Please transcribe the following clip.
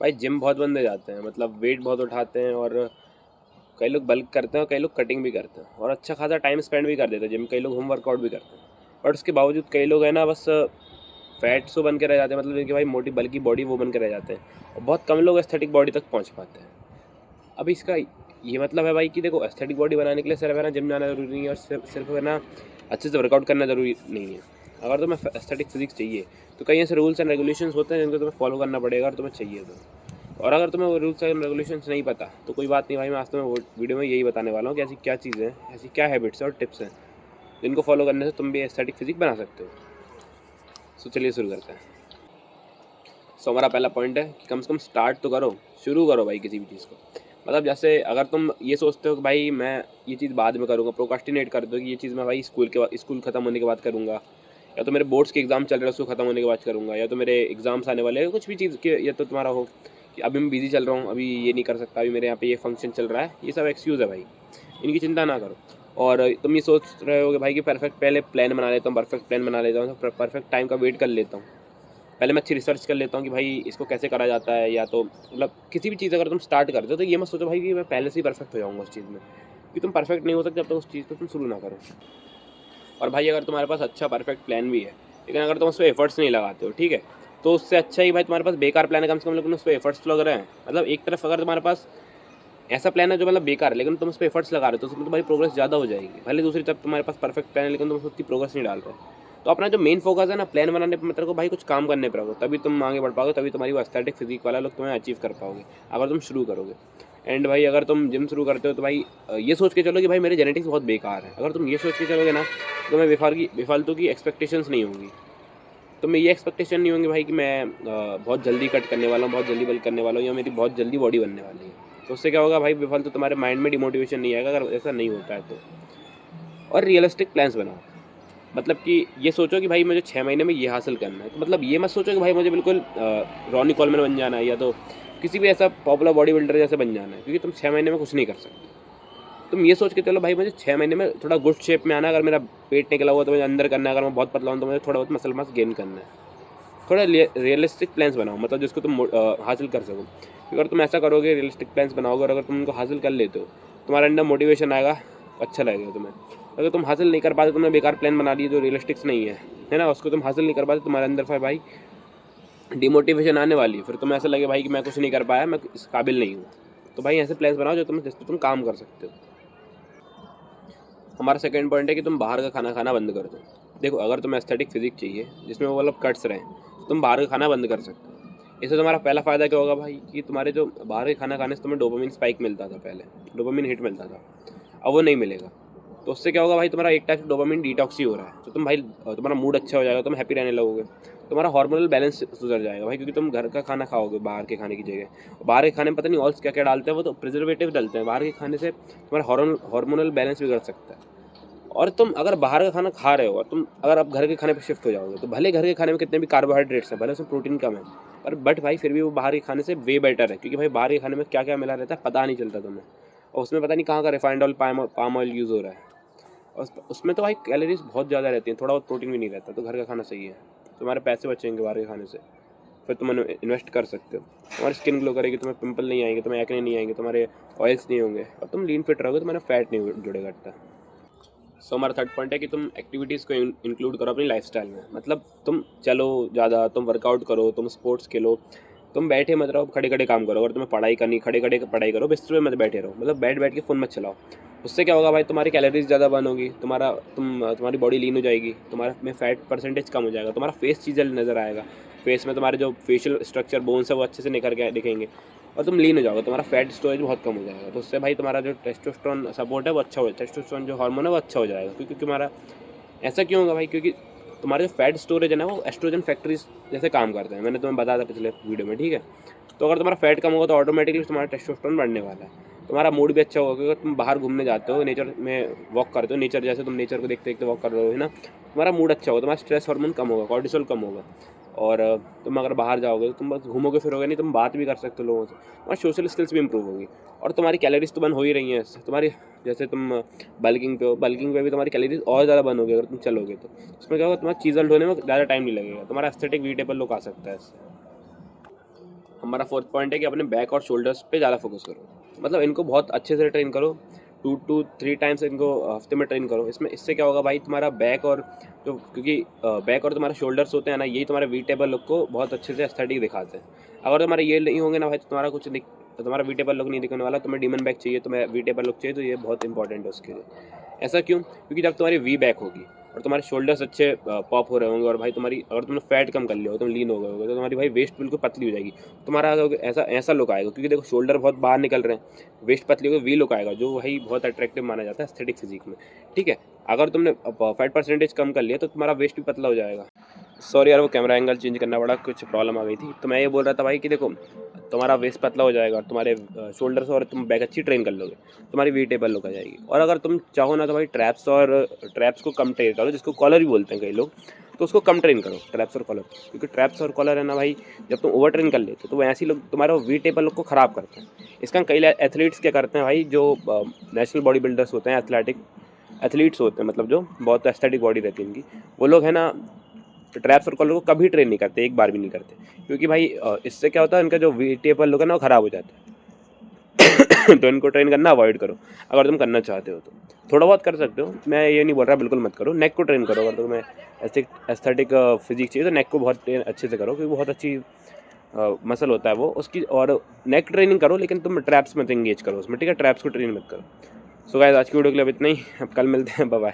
भाई जिम बहुत बंदे जाते हैं, मतलब वेट बहुत उठाते हैं, और कई लोग बल्क करते हैं और कई लोग कटिंग भी करते हैं और अच्छा खासा टाइम स्पेंड भी कर देते हैं जिम। कई लोग होम वर्कआउट भी करते हैं, बट उसके बावजूद कई लोग हैं ना, बस फैट सो बन के रह जाते हैं, मतलब इनकी भाई मोटी बल्कि बॉडी वो बन के रह जाते हैं, और बहुत कम लोग एस्थेटिक बॉडी तक पहुंच पाते हैं। अब इसका ये मतलब है भाई कि देखो, एस्थेटिक बॉडी बनाने के लिए सिर्फ है ना जिम जाना ज़रूरी नहीं है, और सिर्फ है ना अच्छे से वर्कआउट करना ज़रूरी नहीं है। अगर तुम्हें एस्थेटिक फिजिक्स चाहिए तो कई ऐसे रूल्स एंड रेगुलेशंस होते हैं जिनको तुम्हें फॉलो करना पड़ेगा अगर तुम्हें चाहिए तो। और अगर तुम्हें वो रूल्स एंड रेगुलेशंस नहीं पता तो कोई बात नहीं भाई, मैं आज तुम्हें वीडियो में यही बताने वाला हूँ कि ऐसी क्या चीज़ें हैं, ऐसी क्या हैबिट्स हैं और टिप्स हैं जिनको फॉलो करने से तुम भी एस्थेटिक फिजिक बना सकते हो। सो चलिए शुरू करते हैं। सो हमारा पहला पॉइंट है कि कम से कम स्टार्ट तो करो, शुरू करो भाई किसी भी चीज़ को। मतलब जैसे अगर तुम ये सोचते हो कि भाई मैं ये चीज़ बाद में करूँगा, प्रोकास्टिनेट कर दो कि ये चीज़ मैं भाई स्कूल ख़त्म होने के बाद करूँगा, या तो मेरे बोर्ड्स के एग्ज़ाम चल रहे हैं उसको ख़त्म होने के बाद करूँगा, या तो मेरे एग्ज़ाम्स आने वाले हैं, कुछ भी चीज़ के, या तो तुम्हारा हो कि अभी मैं बिज़ी चल रहा हूँ, अभी ये नहीं कर सकता, अभी मेरे यहाँ पे ये फंक्शन चल रहा है, ये सब एक्सक्यूज़ है भाई, इनकी चिंता ना करो। और तुम ये सोच रहे हो कि भाई कि परफेक्ट पहले प्लान बना लेता हूँ, परफेक्ट प्लान बना लेता हूँ, परफेक्ट टाइम का वेट कर लेता हूँ, पहले मैं अच्छी रिसर्च कर लेता हूँ कि भाई इसको कैसे करा जाता है, या तो मतलब किसी भी चीज़ अगर तुम स्टार्ट करते हो तो ये मत सोचो भाई कि मैं पहले से ही परफेक्ट हो जाऊँगा उस चीज़ में, कि तुम परफेक्ट नहीं हो सकते जब तक उस चीज़ को तुम शुरू ना करो। और भाई अगर तुम्हारे पास अच्छा परफेक्ट प्लान भी है, लेकिन अगर तुम उस पर एफर्ट्स नहीं लगाते हो, ठीक है, तो उससे अच्छा ही भाई तुम्हारे पास बेकार प्लान है, कम से कम लेकिन उस पर एफर्ट्स तो लग रहे हैं। मतलब एक तरफ अगर तुम्हारे पास ऐसा प्लान है जो मतलब बेकार है लेकिन तुम उस पर एफर्ट्स लगा रहे हो तो उसमें तुम्हारी प्रोग्रेस ज़्यादा हो जाएगी। भले दूसरी तरफ तुम्हारे पास परफेक्ट प्लान है लेकिन तुम उसमें उतनी प्रोग्रेस नहीं डाल रहे हो। तो अपना जो मेन फोकस है ना प्लान बनाने पर, मतलब को भाई कुछ काम करने पर रखो, तभी तुम आगे बढ़ पाओगे, तभी तुम्हारी वो एस्थेटिक फिजिक वाला लोग तुम्हें अचीव कर पाओगे अगर तुम शुरू करोगे। एंड भाई अगर तुम जिम शुरू करते हो तो भाई ये सोच के चलो कि भाई मेरे जेनेटिक्स बहुत बेकार है। अगर तुम ये सोच के चलोगे ना तो तुम्हें बेफालतू की एक्सपेक्टेशंस नहीं होंगी। तो मैं ये एक्सपेक्टेशन नहीं होंगी भाई कि मैं बहुत जल्दी कट करने वाला हूँ, बहुत जल्दी बल्क करने वाला हूँ, या मेरी बहुत जल्दी बॉडी बनने वाली है। तो उससे क्या होगा भाई, बेफालतू तुम्हारे माइंड में डिमोटिवेशन नहीं आएगा अगर ऐसा नहीं होता है तो। और रियलिस्टिक प्लान्स बनाओ, मतलब कि ये सोचो कि भाई मुझे 6 महीने में ये हासिल करना है। तो मतलब ये मत सोचो कि भाई मुझे बिल्कुल रॉनी कॉलमैन बन जाना है, या तो किसी भी ऐसा पॉपुलर बॉडी बिल्डर जैसे बन जाना है, क्योंकि तुम 6 महीने में कुछ नहीं कर सकते। तुम ये सोच के चलो भाई मुझे 6 महीने में थोड़ा गुड शेप में आना है, अगर मेरा पेट निकला हुआ तो मुझे अंदर करना है, अगर मैं बहुत पतला हूँ तो मुझे थोड़ा बहुत मसल मास गेन करना है। थोड़ा रियलिस्टिक प्लान्स बनाओ, मतलब जिसको तुम हासिल कर सको। अगर तुम ऐसा करोगे, रियलिस्टिक प्लान्स बनाओगे और अगर तुम उनको हासिल कर लेते हो, तुम्हारे अंदर मोटिवेशन आएगा, अच्छा लगेगा तुम्हें। अगर तुम हासिल नहीं कर पाते, तुमने बेकार प्लान बना लिए जो रियलिस्टिक्स नहीं है ना, उसको तुम हासिल नहीं कर पाते, तुम्हारे अंदर फिर भाई डिमोटिवेशन आने वाली है। फिर तुम्हें ऐसा लगे भाई कि मैं कुछ नहीं कर पाया, मैं इस काबिल नहीं हूँ। तो भाई ऐसे प्लान्स बनाओ जो तुम जिस पर तुम काम कर सकते हो। हमारा सेकंड पॉइंट है कि तुम बाहर का खाना खाना बंद कर दो। देखो, अगर तुम्हें एस्थेटिक फिजिक चाहिए जिसमें वो मतलब कट्स रहें, तो तुम बाहर का खाना बंद कर सकते हो। इससे तुम्हारा पहला फ़ायदा क्या होगा भाई, कि तुम्हारे जो बाहर के खाना खाने से तुम्हें डोपामिन स्पाइक मिलता था, पहले डोपामिन हिट मिलता था, अब वो नहीं मिलेगा। तो उससे क्या होगा भाई, तुम्हारा एक टाइप से डोपामिन डिटॉक्स ही हो रहा है। तो तुम भाई तुम्हारा मूड अच्छा हो जाएगा, तुम हैप्पी रहने लगोगे, तुम्हारा हार्मोनल बैलेंस सुधर जाएगा भाई, क्योंकि तुम घर का खाना खाओगे बाहर के खाने की जगह। बाहर के खाने में पता नहीं और क्या क्या डालते हैं, वो तो प्रिजर्वेटिव डालते हैं। बाहर के खाने से तुम्हारा हार्मोनल बैलेंस बिगड़ सकता है। और तुम अगर बाहर का खाना खा रहे हो और तुम अगर अब घर के खाने पे शिफ्ट हो जाओगे, तो भले घर के खाने में कितने भी कार्बोहाइड्रेट्स हैं, भले उसमें प्रोटीन कम है, पर बट भाई फिर भी वो बाहर के खाने से वे बेटर है, क्योंकि भाई बाहर के खाने में क्या क्या मिला रहता है पता नहीं चलता तुम्हें, और उसमें पता नहीं कहाँ का refined oil palm oil use हो रहा है, और उसमें तो भाई कैलोरीज बहुत ज़्यादा रहती हैं, थोड़ा बहुत प्रोटीन भी नहीं रहता। तो घर का खाना सही है, तुम्हारे पैसे बचेंगे बाहर के खाने से, फिर तुम इन्वेस्ट कर सकते हो। तुम्हारी स्किन ग्लो करेगी, तुम्हें पिंपल नहीं आएंगे, तुम्हें एक्ने नहीं आएंगे, तुम्हारे ऑयल्स नहीं होंगे, और तुम लीन फिट रहोगे, तुम्हारा फैट नहीं जुड़ेगा इतना। सो हमारा थर्ड पॉइंट है कि तुम एक्टिविटीज़ को इंक्लूड करो अपनी लाइफस्टाइल में। मतलब तुम चलो ज़्यादा, तुम वर्कआउट करो, तुम स्पोर्ट्स खेलो, तुम बैठे मत रहो, खड़े खड़े काम करो। अगर तुम्हें पढ़ाई करनी, खड़े खड़े पढ़ाई करो, बिस्तर में मत बैठे रहो, मतलब बैठ बैठ के फ़ोन मत चलाओ। उससे क्या होगा भाई, तुम्हारी कैलोरीज ज़्यादा बर्न होगी, तुम्हारी बॉडी लीन हो जाएगी, तुम्हारा में फैट परसेंटेज कम हो जाएगा, तुम्हारा फेस चीज़ नज़र आएगा, फेस में तुम्हारे जो फेशियल स्ट्रक्चर बोन्स है वो अच्छे से निखर के दिखेंगे, और तुम लीन हो जाओगे, तुम्हारा फैट स्टोरेज बहुत कम हो जाएगा। तो उससे भाई तुम्हारा जो टेस्टोस्टेरोन सपोर्ट है वो अच्छा हो जाएगा, टेस्टोस्टेरोन जो हार्मोन है वो अच्छा हो जाएगा। क्योंकि तुम्हारा ऐसा क्यों होगा भाई, क्योंकि तुम्हारे जो फैट स्टोरेज है ना वो एस्ट्रोजन फैक्ट्रीज जैसे काम करते हैं, मैंने तुम्हें बताया था पिछले वीडियो में, ठीक है। तो अगर तुम्हारा फैट कम होगा तो ऑटोमेटिकली तुम्हारा टेस्टोस्टेरोन बढ़ने वाला है, तुम्हारा मूड भी अच्छा होगा, क्योंकि तुम बाहर घूमने जाते हो, नेचर में वॉक करते हो, नेचर जैसे तुम नेचर को देखते देखते वॉक कर रहे हो, है ना, तुम्हारा मूड अच्छा होगा, तुम्हारा स्ट्रेस हार्मोन कम होगा, कॉर्टिसोल कम होगा। और तुम अगर बाहर जाओगे तो तुम बस घूमोगे फिरोगे नहीं, तुम बात भी कर सकते हो लोगों से, तुम्हारी सोशल स्किल्स भी इंप्रूव होगी, और तुम्हारी कैलोरीज तो बर्न हो ही रही हैं इससे। तुम्हारी जैसे तुम बल्किंग पे हो, बल्किंग पे भी तुम्हारी कैलोरीज और ज़्यादा बर्न होगी अगर तुम चलोगे तो। उसमें क्या होगा, तुम्हारा चीज़ ढोने में ज़्यादा टाइम नहीं लगेगा, तुम्हारा एस्थेटिक वीटेबल लुक आ सकता है इससे। हमारा फोर्थ पॉइंट है कि अपने बैक और शोल्डर्स पे ज़्यादा फोकस करो, मतलब इनको बहुत अच्छे से ट्रेन करो, 2 to 3 टाइम्स इनको हफ्ते में ट्रेन करो। इससे क्या होगा भाई, तुम्हारा बैक और जो, क्योंकि बैक और तुम्हारे शोल्डर्स होते हैं ना, यही तुम्हारे वी टेबल लुक को बहुत अच्छे से एस्थेटिक दिखाते हैं। अगर तुम्हारे ये नहीं होंगे ना भाई, तो तुम्हारा वी टेबल लुक नहीं दिखने वाला। तुम्हें डीमन बैक चाहिए, तुम्हें वी टेबल लुक चाहिए, तो ये बहुत इंपॉर्टेंट है उसके लिए। ऐसा क्यों? क्योंकि जब तुम्हारी वी बैक होगी और तुम्हारे शोल्डर्स अच्छे पॉप हो रहे होंगे, और भाई तुम्हारी, अगर तुमने फैट कम कर लिया हो, तुम लीन हो गए होगे, तो तुम्हारी भाई वेस्ट बिल्कुल पतली हो जाएगी। तुम्हारा ऐसा ऐसा लुक आएगा, क्योंकि देखो शोल्डर बहुत बाहर निकल रहे हैं, वेस्ट पतली होगी, वी लुक आएगा, जो भाई बहुत अट्रैक्टिव माना जाता है एस्थेटिक फिजिक में। ठीक है, अगर तुमने फैट परसेंटेज कम कर लिया तो तुम्हारा वेस्ट भी पतला हो जाएगा। सॉरी यार, वो कैमरा एंगल चेंज करना पड़ा, कुछ प्रॉब्लम आ गई थी। तो मैं ये बोल रहा था भाई कि देखो, तुम्हारा वेस्ट पतला हो जाएगा और तुम्हारे शोल्डर्स और तुम बैक अच्छी ट्रेन कर लोगे, तुम्हारी वी टेबल लुक आ जाएगी। और अगर तुम चाहो ना तो भाई ट्रैप्स को कम ट्रेन करो, जिसको कॉलर भी बोलते हैं कई लोग, तो उसको कम ट्रेन करो, ट्रैप्स और कॉलर। क्योंकि ट्रैप्स और कॉलर है ना भाई, जब तुम ओवर ट्रेन कर लेते हो तो वो ऐसी लोग तुम्हारा वी टेबल लुक को ख़राब करते हैं। इसका कई एथलीट्स क्या करते हैं भाई, जो नेशनल बॉडी बिल्डर्स होते हैं, एथलीट्स होते हैं, मतलब जो बहुत एस्थेटिक बॉडी रहती है इनकी, वो लोग है ना ट्रैप्स और कॉलर को कभी ट्रेन नहीं करते, एक बार भी नहीं करते। क्योंकि भाई इससे क्या होता है, इनका जो वी टेबल लुक है ना वो ख़राब हो जाता है। तो इनको ट्रेन करना अवॉइड करो अगर तुम करना चाहते हो तो। थोड़ा बहुत कर सकते हो, मैं ये नहीं बोल रहा बिल्कुल मत करो। नेक को ट्रेन करो, अगर तुम्हें एस्थेटिक फिजिक चाहिए तो नेक को बहुत अच्छे से करो, क्योंकि बहुत अच्छी मसल होता है वो उसकी। और नेक ट्रेनिंग करो, लेकिन तुम ट्रैप्स मत एंगेज करो उसमें, ठीक है? ट्रैप्स को ट्रेन मत करो। सो गाइस, आज की वीडियो के लिए अब इतना ही, अब कल मिलते हैं, बाय बाय।